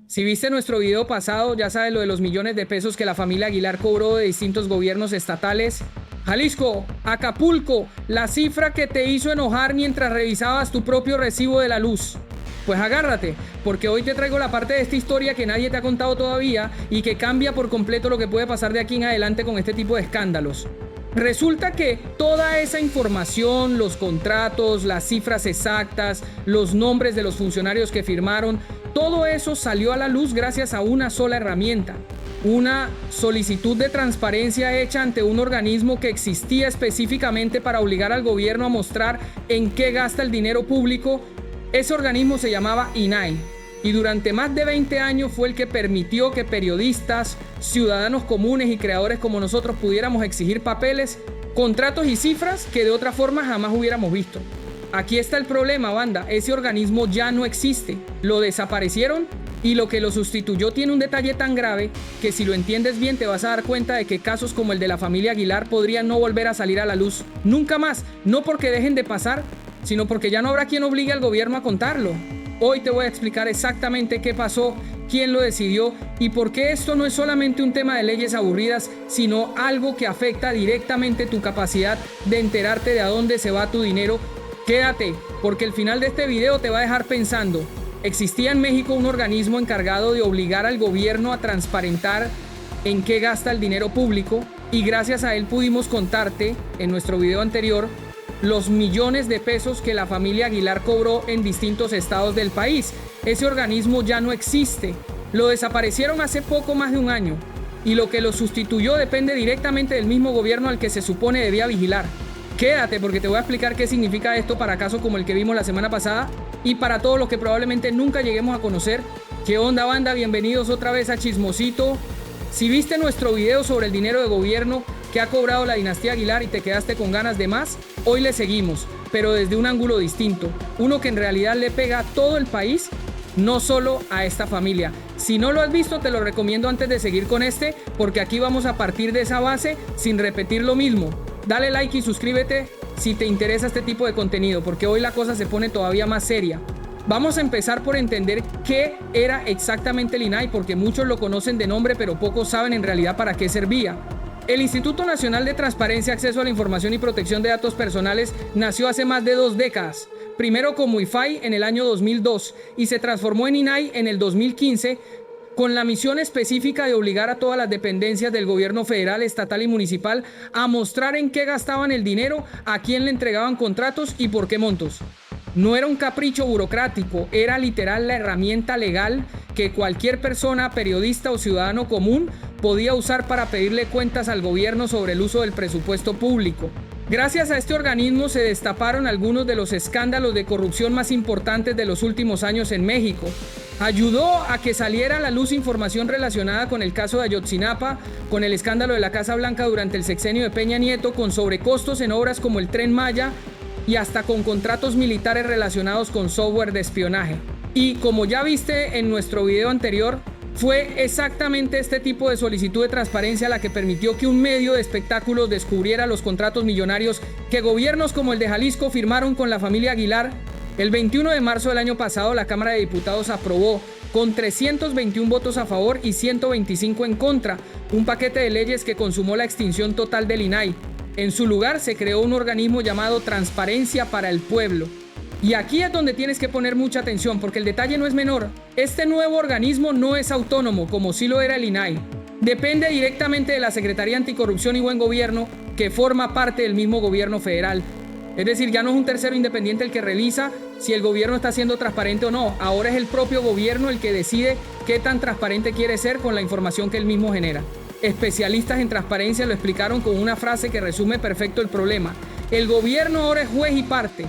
Si viste nuestro video pasado, ya sabes lo de los millones de pesos que la familia Aguilar cobró de distintos gobiernos estatales. Jalisco, Acapulco, la cifra que te hizo enojar mientras revisabas tu propio recibo de la luz. Pues agárrate, porque hoy te traigo la parte de esta historia que nadie te ha contado todavía y que cambia por completo lo que puede pasar de aquí en adelante con este tipo de escándalos. Resulta que toda esa información, los contratos, las cifras exactas, los nombres de los funcionarios que firmaron, todo eso salió a la luz gracias a una sola herramienta. Una solicitud de transparencia hecha ante un organismo que existía específicamente para obligar al gobierno a mostrar en qué gasta el dinero público. Ese organismo se llamaba INAI y durante más de 20 años fue el que permitió que periodistas, ciudadanos comunes y creadores como nosotros pudiéramos exigir papeles, contratos y cifras que de otra forma jamás hubiéramos visto. Aquí está el problema, banda. Ese organismo ya no existe. Lo desaparecieron y lo que lo sustituyó tiene un detalle tan grave que si lo entiendes bien te vas a dar cuenta de que casos como el de la familia Aguilar podrían no volver a salir a la luz. Nunca más. No porque dejen de pasar, sino porque ya no habrá quien obligue al gobierno a contarlo. Hoy te voy a explicar exactamente qué pasó, quién lo decidió y por qué esto no es solamente un tema de leyes aburridas, sino algo que afecta directamente tu capacidad de enterarte de a dónde se va tu dinero. Quédate, porque el final de este video te va a dejar pensando. ¿Existía en México un organismo encargado de obligar al gobierno a transparentar en qué gasta el dinero público? Y gracias a él pudimos contarte, en nuestro video anterior, los millones de pesos que la familia Aguilar cobró en distintos estados del país. Ese organismo ya no existe. Lo desaparecieron hace poco más de un año. Y lo que lo sustituyó depende directamente del mismo gobierno al que se supone debía vigilar. Quédate porque te voy a explicar qué significa esto para casos como el que vimos la semana pasada y para todos los que probablemente nunca lleguemos a conocer. ¿Qué onda, banda? Bienvenidos otra vez a Chismosito. Si viste nuestro video sobre el dinero de gobierno que ha cobrado la dinastía Aguilar y te quedaste con ganas de más, hoy le seguimos, pero desde un ángulo distinto, uno que en realidad le pega a todo el país, no solo a esta familia. Si no lo has visto, te lo recomiendo antes de seguir con este, porque aquí vamos a partir de esa base sin repetir lo mismo. Dale like y suscríbete si te interesa este tipo de contenido, porque hoy la cosa se pone todavía más seria. Vamos a empezar por entender qué era exactamente el INAI, porque muchos lo conocen de nombre, pero pocos saben en realidad para qué servía. El Instituto Nacional de Transparencia, Acceso a la Información y Protección de Datos Personales nació hace más de 2 décadas. Primero como IFAI en el año 2002 y se transformó en INAI en el 2015 con la misión específica de obligar a todas las dependencias del gobierno federal, estatal y municipal a mostrar en qué gastaban el dinero, a quién le entregaban contratos y por qué montos. No era un capricho burocrático, era literal la herramienta legal que cualquier persona, periodista o ciudadano común podía usar para pedirle cuentas al gobierno sobre el uso del presupuesto público. Gracias a este organismo se destaparon algunos de los escándalos de corrupción más importantes de los últimos años en México. Ayudó a que saliera a la luz información relacionada con el caso de Ayotzinapa, con el escándalo de la Casa Blanca durante el sexenio de Peña Nieto, con sobrecostos en obras como el Tren Maya y hasta con contratos militares relacionados con software de espionaje. Y como ya viste en nuestro video anterior, fue exactamente este tipo de solicitud de transparencia la que permitió que un medio de espectáculos descubriera los contratos millonarios que gobiernos como el de Jalisco firmaron con la familia Aguilar. El 21 de marzo del año pasado, la Cámara de Diputados aprobó con 321 votos a favor y 125 en contra un paquete de leyes que consumó la extinción total del INAI. En su lugar se creó un organismo llamado Transparencia para el Pueblo. Y aquí es donde tienes que poner mucha atención porque el detalle no es menor. Este nuevo organismo no es autónomo como sí lo era el INAI. Depende directamente de la Secretaría Anticorrupción y Buen Gobierno, que forma parte del mismo gobierno federal. Es decir, ya no es un tercero independiente el que revisa si el gobierno está siendo transparente o no. Ahora es el propio gobierno el que decide qué tan transparente quiere ser con la información que él mismo genera. Especialistas en transparencia lo explicaron con una frase que resume perfecto el problema. El gobierno ahora es juez y parte.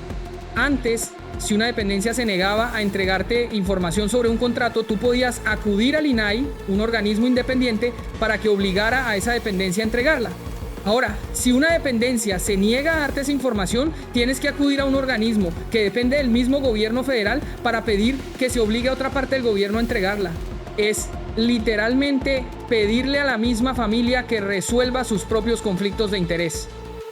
Antes, si una dependencia se negaba a entregarte información sobre un contrato, tú podías acudir al INAI, un organismo independiente, para que obligara a esa dependencia a entregarla. Ahora, si una dependencia se niega a darte esa información, tienes que acudir a un organismo que depende del mismo gobierno federal para pedir que se obligue a otra parte del gobierno a entregarla. Es literalmente pedirle a la misma familia que resuelva sus propios conflictos de interés.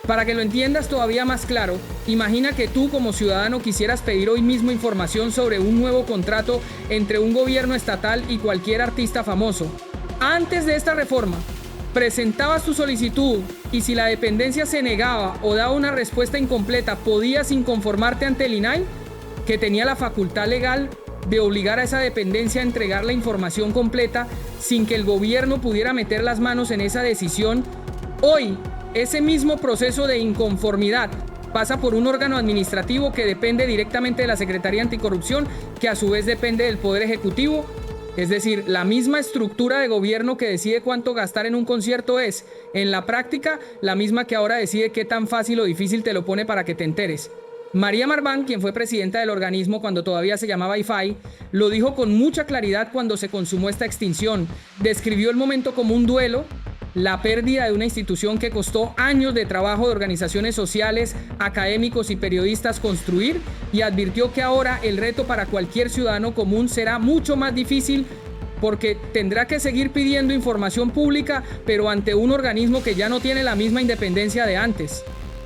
Para que lo entiendas todavía más claro, imagina que tú como ciudadano quisieras pedir hoy mismo información sobre un nuevo contrato entre un gobierno estatal y cualquier artista famoso. Antes de esta reforma, presentabas tu solicitud y si la dependencia se negaba o daba una respuesta incompleta, podías inconformarte ante el INAI, que tenía la facultad legal de obligar a esa dependencia a entregar la información completa sin que el gobierno pudiera meter las manos en esa decisión. Hoy, ese mismo proceso de inconformidad pasa por un órgano administrativo que depende directamente de la Secretaría Anticorrupción, que a su vez depende del Poder Ejecutivo. Es decir, la misma estructura de gobierno que decide cuánto gastar en un concierto es, en la práctica, la misma que ahora decide qué tan fácil o difícil te lo pone para que te enteres. María Marván, quien fue presidenta del organismo cuando todavía se llamaba IFAI, lo dijo con mucha claridad cuando se consumó esta extinción. Describió el momento como un duelo, la pérdida de una institución que costó años de trabajo de organizaciones sociales, académicos y periodistas construir, y advirtió que ahora el reto para cualquier ciudadano común será mucho más difícil porque tendrá que seguir pidiendo información pública, pero ante un organismo que ya no tiene la misma independencia de antes.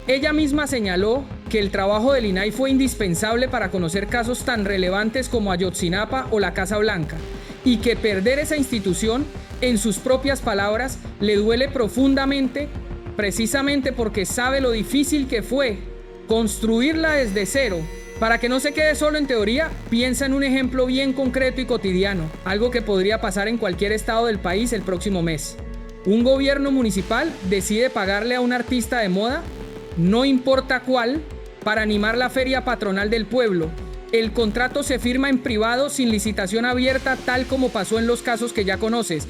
Ella misma señaló que el trabajo del INAI fue indispensable para conocer casos tan relevantes como Ayotzinapa o la Casa Blanca, y que perder esa institución, en sus propias palabras, le duele profundamente, precisamente porque sabe lo difícil que fue construirla desde cero. Para que no se quede solo en teoría, piensa en un ejemplo bien concreto y cotidiano, algo que podría pasar en cualquier estado del país el próximo mes. Un gobierno municipal decide pagarle a un artista de moda, no importa cuál, para animar la feria patronal del pueblo. El contrato se firma en privado sin licitación abierta, tal como pasó en los casos que ya conoces.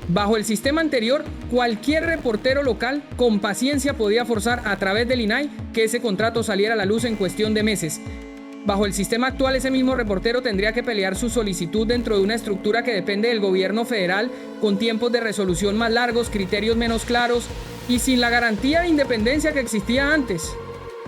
Bajo el sistema anterior, cualquier reportero local con paciencia podía forzar a través del INAI que ese contrato saliera a la luz en cuestión de meses. Bajo el sistema actual, ese mismo reportero tendría que pelear su solicitud dentro de una estructura que depende del gobierno federal, con tiempos de resolución más largos, criterios menos claros y sin la garantía de independencia que existía antes.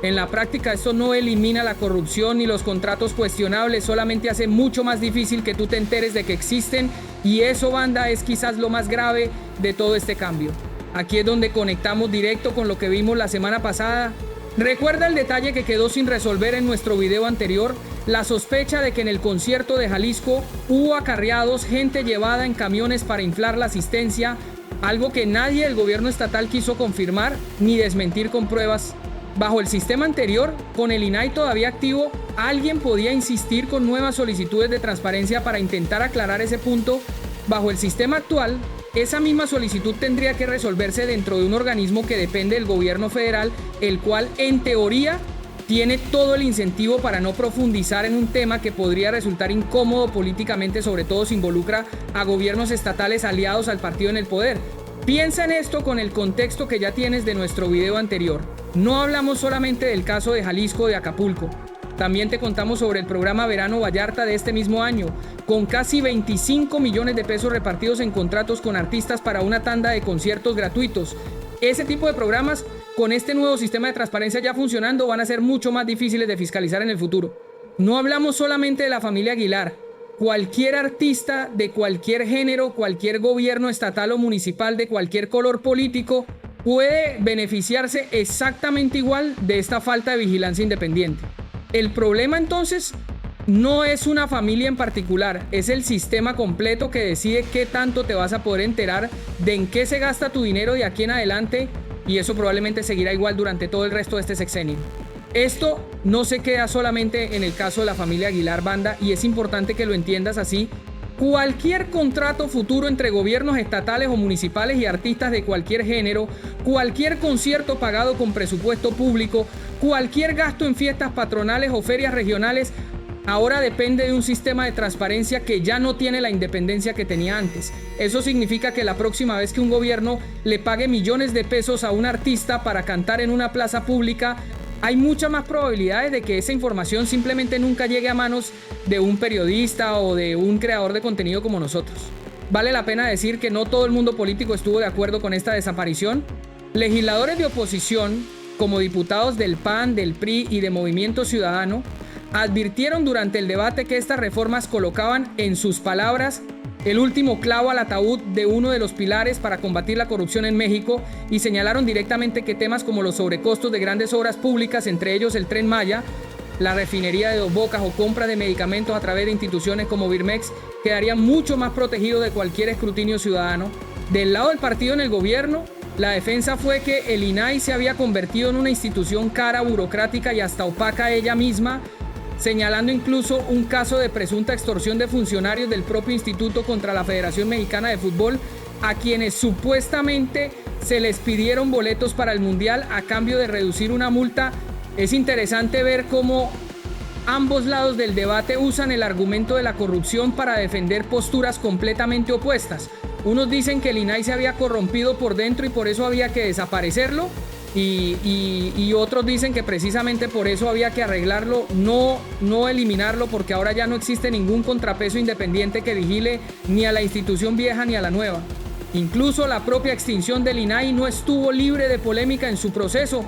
En la práctica, esto no elimina la corrupción ni los contratos cuestionables, solamente hace mucho más difícil que tú te enteres de que existen, y eso, banda, es quizás lo más grave de todo este cambio. Aquí es donde conectamos directo con lo que vimos la semana pasada. Recuerda el detalle que quedó sin resolver en nuestro video anterior, la sospecha de que en el concierto de Jalisco hubo acarreados, gente llevada en camiones para inflar la asistencia, algo que nadie del gobierno estatal quiso confirmar ni desmentir con pruebas. Bajo el sistema anterior, con el INAI todavía activo, alguien podía insistir con nuevas solicitudes de transparencia para intentar aclarar ese punto. Bajo el sistema actual, esa misma solicitud tendría que resolverse dentro de un organismo que depende del gobierno federal, el cual en teoría tiene todo el incentivo para no profundizar en un tema que podría resultar incómodo políticamente, sobre todo si involucra a gobiernos estatales aliados al partido en el poder. Piensa en esto con el contexto que ya tienes de nuestro video anterior. No hablamos solamente del caso de Jalisco o de Acapulco. También te contamos sobre el programa Verano Vallarta de este mismo año, con casi 25 millones de pesos repartidos en contratos con artistas para una tanda de conciertos gratuitos. Ese tipo de programas, con este nuevo sistema de transparencia ya funcionando, van a ser mucho más difíciles de fiscalizar en el futuro. No hablamos solamente de la familia Aguilar. Cualquier artista de cualquier género, cualquier gobierno estatal o municipal de cualquier color político puede beneficiarse exactamente igual de esta falta de vigilancia independiente. El problema entonces no es una familia en particular, es el sistema completo que decide qué tanto te vas a poder enterar de en qué se gasta tu dinero de aquí en adelante, y eso probablemente seguirá igual durante todo el resto de este sexenio. Esto no se queda solamente en el caso de la familia Aguilar, banda, y es importante que lo entiendas así. Cualquier contrato futuro entre gobiernos estatales o municipales y artistas de cualquier género, cualquier concierto pagado con presupuesto público, cualquier gasto en fiestas patronales o ferias regionales, ahora depende de un sistema de transparencia que ya no tiene la independencia que tenía antes. Eso significa que la próxima vez que un gobierno le pague millones de pesos a un artista para cantar en una plaza pública, hay muchas más probabilidades de que esa información simplemente nunca llegue a manos de un periodista o de un creador de contenido como nosotros. Vale la pena decir que no todo el mundo político estuvo de acuerdo con esta desaparición. Legisladores de oposición, como diputados del PAN, del PRI y de Movimiento Ciudadano, advirtieron durante el debate que estas reformas colocaban, en sus palabras, el último clavo al ataúd de uno de los pilares para combatir la corrupción en México, y señalaron directamente que temas como los sobrecostos de grandes obras públicas, entre ellos el Tren Maya, la refinería de Dos Bocas o compra de medicamentos a través de instituciones como Birmex, quedarían mucho más protegidos de cualquier escrutinio ciudadano. Del lado del partido en el gobierno, la defensa fue que el INAI se había convertido en una institución cara, burocrática y hasta opaca ella misma, señalando incluso un caso de presunta extorsión de funcionarios del propio instituto contra la Federación Mexicana de Fútbol, a quienes supuestamente se les pidieron boletos para el Mundial a cambio de reducir una multa. Es interesante ver cómo ambos lados del debate usan el argumento de la corrupción para defender posturas completamente opuestas. Unos dicen que el INAI se había corrompido por dentro y por eso había que desaparecerlo, y otros dicen que precisamente por eso había que arreglarlo, no eliminarlo, porque ahora ya no existe ningún contrapeso independiente que vigile ni a la institución vieja ni a la nueva. Incluso la propia extinción del INAI no estuvo libre de polémica en su proceso.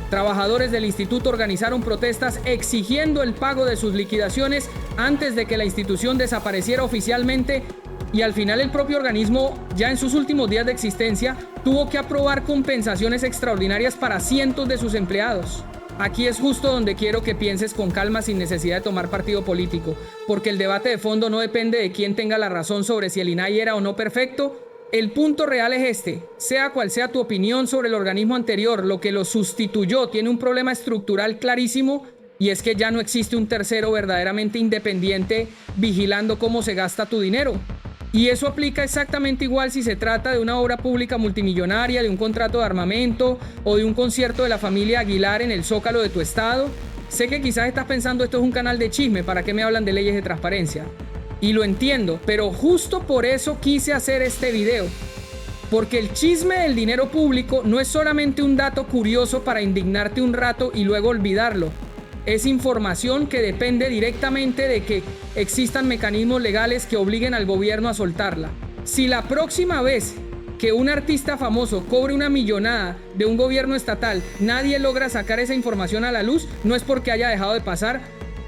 Trabajadores del instituto organizaron protestas exigiendo el pago de sus liquidaciones antes de que la institución desapareciera oficialmente, y al final el propio organismo, ya en sus últimos días de existencia, tuvo que aprobar compensaciones extraordinarias para cientos de sus empleados. Aquí es justo donde quiero que pienses con calma sin necesidad de tomar partido político, porque el debate de fondo no depende de quién tenga la razón sobre si el INAI era o no perfecto. El punto real es este: sea cual sea tu opinión sobre el organismo anterior, lo que lo sustituyó tiene un problema estructural clarísimo, y es que ya no existe un tercero verdaderamente independiente vigilando cómo se gasta tu dinero. Y eso aplica exactamente igual si se trata de una obra pública multimillonaria, de un contrato de armamento o de un concierto de la familia Aguilar en el Zócalo de tu estado. Sé que quizás estás pensando, esto es un canal de chisme, ¿para qué me hablan de leyes de transparencia? Y lo entiendo, pero justo por eso quise hacer este video. Porque el chisme del dinero público no es solamente un dato curioso para indignarte un rato y luego olvidarlo. Es información que depende directamente de que existan mecanismos legales que obliguen al gobierno a soltarla. Si la próxima vez que un artista famoso cobre una millonada de un gobierno estatal, nadie logra sacar esa información a la luz, no es porque haya dejado de pasar,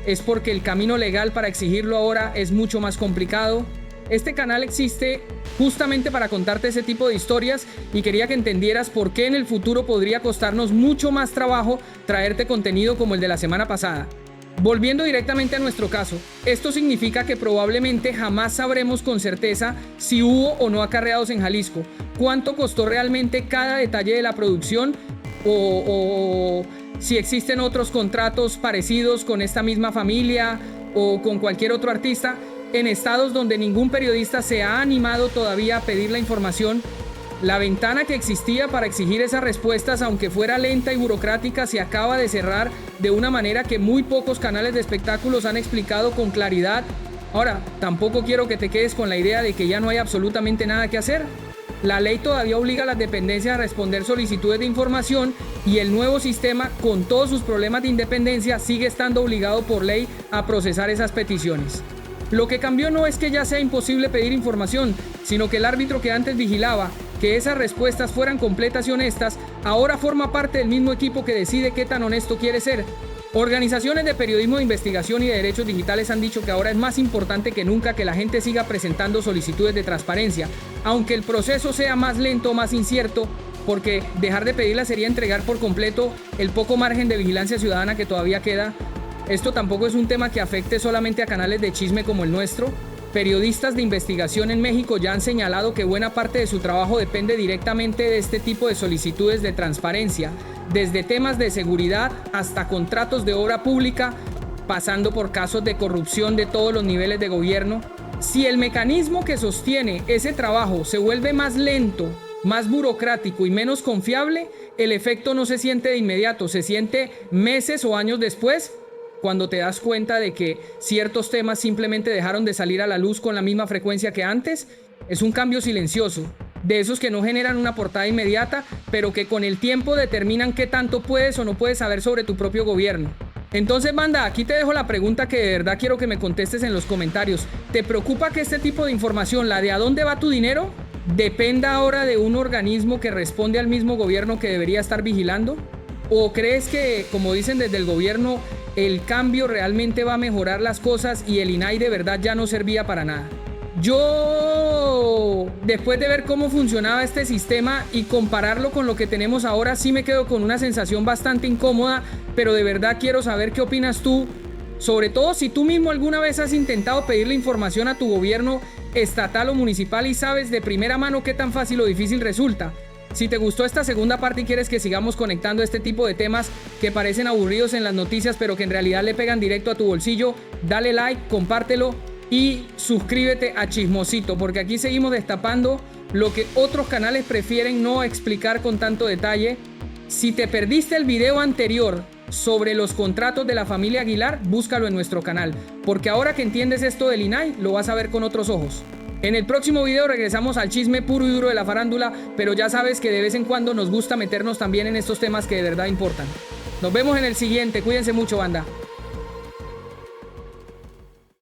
es porque el camino legal para exigirlo ahora es mucho más complicado. Este canal existe justamente para contarte ese tipo de historias, y quería que entendieras por qué en el futuro podría costarnos mucho más trabajo traerte contenido como el de la semana pasada. Volviendo directamente a nuestro caso, esto significa que probablemente jamás sabremos con certeza si hubo o no acarreados en Jalisco, cuánto costó realmente cada detalle de la producción, o si existen otros contratos parecidos con esta misma familia o con cualquier otro artista en estados donde ningún periodista se ha animado todavía a pedir la información. La ventana que existía para exigir esas respuestas, aunque fuera lenta y burocrática, se acaba de cerrar de una manera que muy pocos canales de espectáculos han explicado con claridad. Ahora, tampoco quiero que te quedes con la idea de que ya no hay absolutamente nada que hacer. La ley todavía obliga a las dependencias a responder solicitudes de información, y el nuevo sistema, con todos sus problemas de independencia, sigue estando obligado por ley a procesar esas peticiones. Lo que cambió no es que ya sea imposible pedir información, sino que el árbitro que antes vigilaba que esas respuestas fueran completas y honestas, ahora forma parte del mismo equipo que decide qué tan honesto quiere ser. Organizaciones de periodismo de investigación y de derechos digitales han dicho que ahora es más importante que nunca que la gente siga presentando solicitudes de transparencia, aunque el proceso sea más lento o más incierto, porque dejar de pedirla sería entregar por completo el poco margen de vigilancia ciudadana que todavía queda. Esto tampoco es un tema que afecte solamente a canales de chisme como el nuestro. Periodistas de investigación en México ya han señalado que buena parte de su trabajo depende directamente de este tipo de solicitudes de transparencia, desde temas de seguridad hasta contratos de obra pública, pasando por casos de corrupción de todos los niveles de gobierno. Si el mecanismo que sostiene ese trabajo se vuelve más lento, más burocrático y menos confiable, el efecto no se siente de inmediato, se siente meses o años después, cuando te das cuenta de que ciertos temas simplemente dejaron de salir a la luz con la misma frecuencia que antes. Es un cambio silencioso, de esos que no generan una portada inmediata, pero que con el tiempo determinan qué tanto puedes o no puedes saber sobre tu propio gobierno. Entonces, banda, aquí te dejo la pregunta que de verdad quiero que me contestes en los comentarios. ¿Te preocupa que este tipo de información, la de a dónde va tu dinero, dependa ahora de un organismo que responde al mismo gobierno que debería estar vigilando? ¿O crees que, como dicen desde el gobierno, el cambio realmente va a mejorar las cosas y el INAI de verdad ya no servía para nada? Yo, después de ver cómo funcionaba este sistema y compararlo con lo que tenemos ahora, sí me quedo con una sensación bastante incómoda, pero de verdad quiero saber qué opinas tú, sobre todo si tú mismo alguna vez has intentado pedirle información a tu gobierno estatal o municipal y sabes de primera mano qué tan fácil o difícil resulta. Si te gustó esta segunda parte y quieres que sigamos conectando este tipo de temas que parecen aburridos en las noticias pero que en realidad le pegan directo a tu bolsillo, dale like, compártelo y suscríbete a Chismosito, porque aquí seguimos destapando lo que otros canales prefieren no explicar con tanto detalle. Si te perdiste el video anterior sobre los contratos de la familia Aguilar, búscalo en nuestro canal, porque ahora que entiendes esto del INAI, lo vas a ver con otros ojos. En el próximo video regresamos al chisme puro y duro de la farándula, pero ya sabes que de vez en cuando nos gusta meternos también en estos temas que de verdad importan. Nos vemos en el siguiente, cuídense mucho, banda.